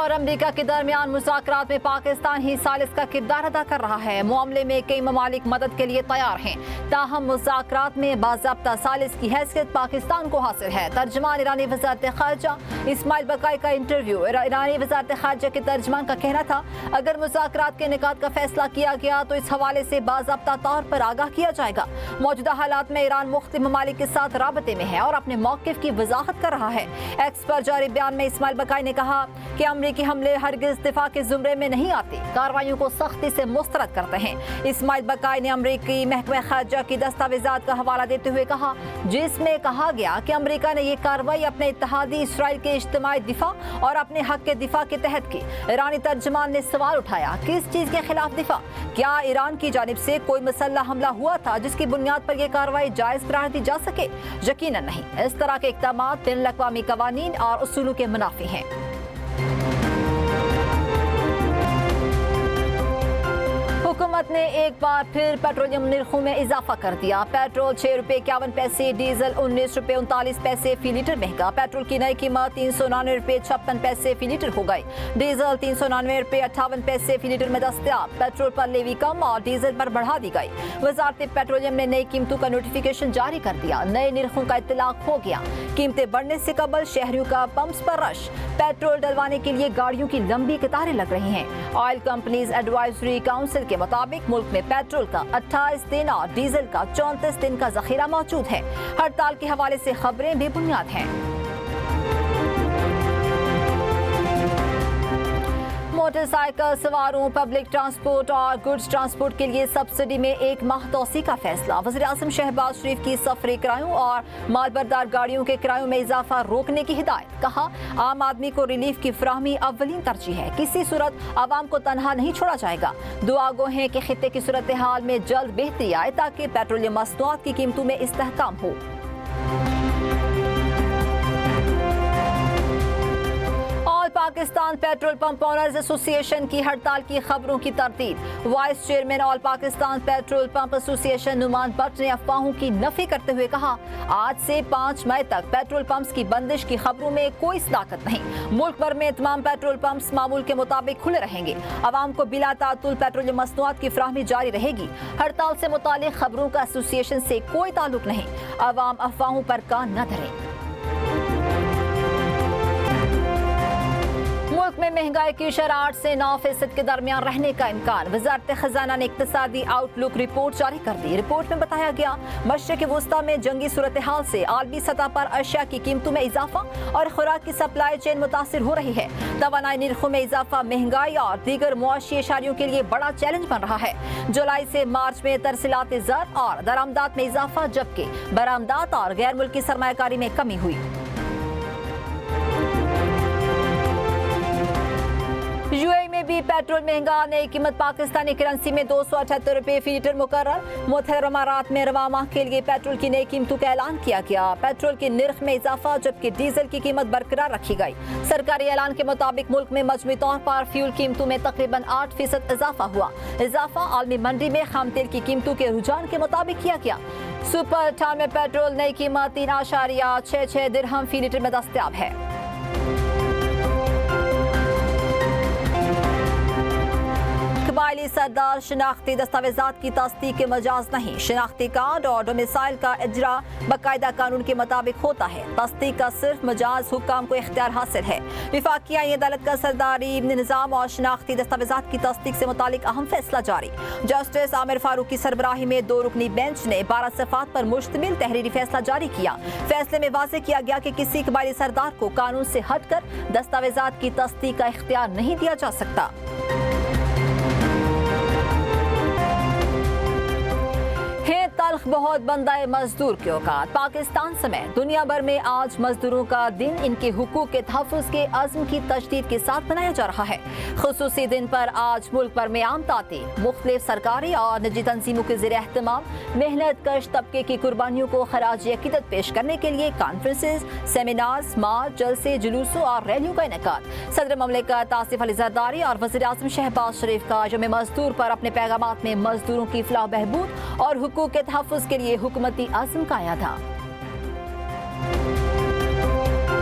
اور امریکہ کے درمیان مذاکرات میں پاکستان ہی ثالث کا کردار ادا کر رہا ہے۔ معاملے میں کئی ممالک مدد کے لیے تیار ہیں، تاہم مذاکرات میں باضابطہ ثالث کی حیثیت پاکستان کو حاصل ہے۔ ترجمان ایرانی وزارت خارجہ اسماعیل بقائی کا انٹرویو۔ ایرانی وزارت خارجہ کے ترجمان کا کہنا تھا، اگر مذاکرات کے نکات کا فیصلہ کیا گیا تو اس حوالے سے باضابطہ طور پر آگاہ کیا جائے گا۔ موجودہ حالات میں ایران مختلف ممالک کے ساتھ رابطے میں ہے اور اپنے موقف کی وضاحت کر رہا ہے۔ ایکس پر جاری بیان میں اسماعیل بقائی نے کہا کہ امریکی حملے ہرگز دفاع کے زمرے میں نہیں آتے، کارروائیوں کو سختی سے مسترد کرتے ہیں۔ اسماعیل بقائی نے امریکی محکمہ خارجہ کی دستاویزات کا حوالہ دیتے ہوئے کہا، جس میں کہا گیا کہ امریکہ نے یہ کارروائی اپنے اتحادی اسرائیل کے اجتماعی دفاع اور اپنے حق کے دفاع کے تحت کی۔ ایرانی ترجمان نے سوال اٹھایا، کس چیز کے خلاف دفاع؟ کیا ایران کی جانب سے کوئی مسلح حملہ ہوا تھا جس کی بنیاد پر یہ کارروائی جائز قرار دی جا سکے؟ یقیناً نہیں۔ اس طرح کے اقدامات بین الاقوامی قوانین اور اصولوں کے منافی ہیں۔ حکومت نے ایک بار پھر پیٹرولیم نرخوں میں اضافہ کر دیا۔ پیٹرول 6 روپے 51 پیسے، ڈیزل 19 روپے 39 پیسے فی لیٹر مہنگا۔ پیٹرول کی نئی قیمت 399 روپے 56 پیسے فی لیٹر ہو گئی۔ ڈیزل 399 روپے 58 پیسے فی لیٹر میں دستیاب۔ پیٹرول پر لیوی کم اور ڈیزل پر بڑھا دی گئی۔ وزارت پیٹرولیم نے نئی قیمتوں کا نوٹیفیکیشن جاری کر دیا۔ نئے نرخوں کا اطلاق ہو گیا۔ قیمتیں بڑھنے سے قبل شہریوں کا پمپس پر رش۔ پیٹرول ڈلوانے کے لیے گاڑیوں کی لمبی قطاریں لگ رہی ہیں۔ آئل کمپنیز ایڈوائزری کونسل کے مطابق ملک میں پیٹرول کا 28 دن اور ڈیزل کا 34 دن کا ذخیرہ موجود ہے۔ ہڑتال کے حوالے سے خبریں بے بنیاد ہیں۔ موٹر سائیکل سواروں، پبلک ٹرانسپورٹ اور گڈز ٹرانسپورٹ کے لیے سبسڈی میں 1 ماہ توسیع کا فیصلہ۔ وزیر اعظم شہباز شریف کی سفری کرایوں اور مال بردار گاڑیوں کے کرایوں میں اضافہ روکنے کی ہدایت۔ کہا، عام آدمی کو ریلیف کی فراہمی اولین ترجیح ہے، کسی صورت عوام کو تنہا نہیں چھوڑا جائے گا۔ دعا گو ہیں کہ خطے کی صورتحال میں جلد بہتری آئے تاکہ پیٹرولیم مصنوعات کی قیمتوں میں استحکام ہو۔ پاکستان پیٹرول پمپ اونرز ایسوسی ایشن کی ہڑتال کی خبروں کی تردید۔ وائس چیئرمین آل پاکستان پیٹرول پمپ ایسوسی ایشن نعمان بٹ نے افواہوں کی نفی کرتے ہوئے کہا، آج سے 5 مئی تک پیٹرول پمپس کی بندش کی خبروں میں کوئی صداقت نہیں۔ ملک بھر میں تمام پیٹرول پمپس معمول کے مطابق کھلے رہیں گے۔ عوام کو بلا تعطل پیٹرولیم مصنوعات کی فراہمی جاری رہے گی۔ ہڑتال سے متعلق خبروں کا ایسوسی ایشن سے کوئی تعلق نہیں۔ عوام افواہوں پر کان نہ دھریں۔ ملک میں مہنگائی کی شرح 8 سے 9% کے درمیان رہنے کا امکان۔ وزارت خزانہ نے اقتصادی آؤٹ لک رپورٹ جاری کر دی۔ رپورٹ میں بتایا گیا، مشرق وسطیٰ میں جنگی صورتحال سے عالمی سطح پر اشیاء کی قیمتوں میں اضافہ اور خوراک کی سپلائی چین متاثر ہو رہی ہے۔ توانائی نرخوں میں اضافہ مہنگائی اور دیگر معاشی اشاریوں کے لیے بڑا چیلنج بن رہا ہے۔ جولائی سے مارچ میں ترسیلات زر اور درآمدات میں اضافہ، جبکہ برآمدات اور غیر ملکی سرمایہ کاری میں کمی ہوئی۔ یو اے میں بھی پیٹرول مہنگا، نئی قیمت پاکستانی کرنسی میں 278 روپے فی لیٹر مقرر۔ متحدہ امارات میں رواں ماہ کے لیے پیٹرول کی نئی قیمتوں کا اعلان کیا گیا۔ پیٹرول کی نرخ میں اضافہ، جبکہ ڈیزل کی قیمت برقرار رکھی گئی۔ سرکاری اعلان کے مطابق ملک میں مجموعی طور پر فیول قیمتوں میں تقریباً 8% اضافہ ہوا۔ اضافہ عالمی منڈی میں خام تیل کی قیمتوں کے رجحان کے مطابق کیا گیا۔ سپر 18 میں پیٹرول نئی قیمت 3.66 درہم فی لیٹر میں دستیاب ہے۔ قبائلی سردار شناختی دستاویزات کی تصدیق کے مجاز نہیں۔ شناختی کارڈ اور ڈومیسائل کا اجرا باقاعدہ قانون کے مطابق ہوتا ہے۔ تصدیق کا صرف مجاز حکام کو اختیار حاصل ہے۔ وفاقی آئین عدالت کا سرداری نظام اور شناختی دستاویزات کی تصدیق سے متعلق اہم فیصلہ جاری۔ جسٹس عامر فاروق کی سربراہی میں 2 رکنی بینچ نے 12 صفحات پر مشتمل تحریری فیصلہ جاری کیا۔ فیصلے میں واضح کیا گیا کہ کسی قبائلی سردار کو قانون سے ہٹ کر دستاویزات کی تصدیق کا اختیار نہیں دیا جا سکتا۔ تلخ بہت بندہ مزدور کے اوقات۔ پاکستان سمیت دنیا بھر میں آج مزدوروں کا دن ان کے حقوق کے تحفظ کے عزم کی تجدید کے ساتھ منایا جا رہا ہے۔ خصوصی دن پر آج ملک بھر میں عام تعطیل، مختلف سرکاری اور نجی تنظیموں کے زیر اہتمام محنت کش طبقے کی قربانیوں کو خراج عقیدت پیش کرنے کے لیے کانفرنسز، سیمینارز، مارچ، جلسے، جلوسوں اور ریلیوں کا انعقاد۔ صدر مملکت آصف علی زرداری اور وزیر اعظم شہباز شریف کا یوم مزدور پر اپنے پیغامات میں مزدوروں کی فلاح و بہبود اور حقوق کے تحفظ کے لیے حکومتی عزم کا اعادہ۔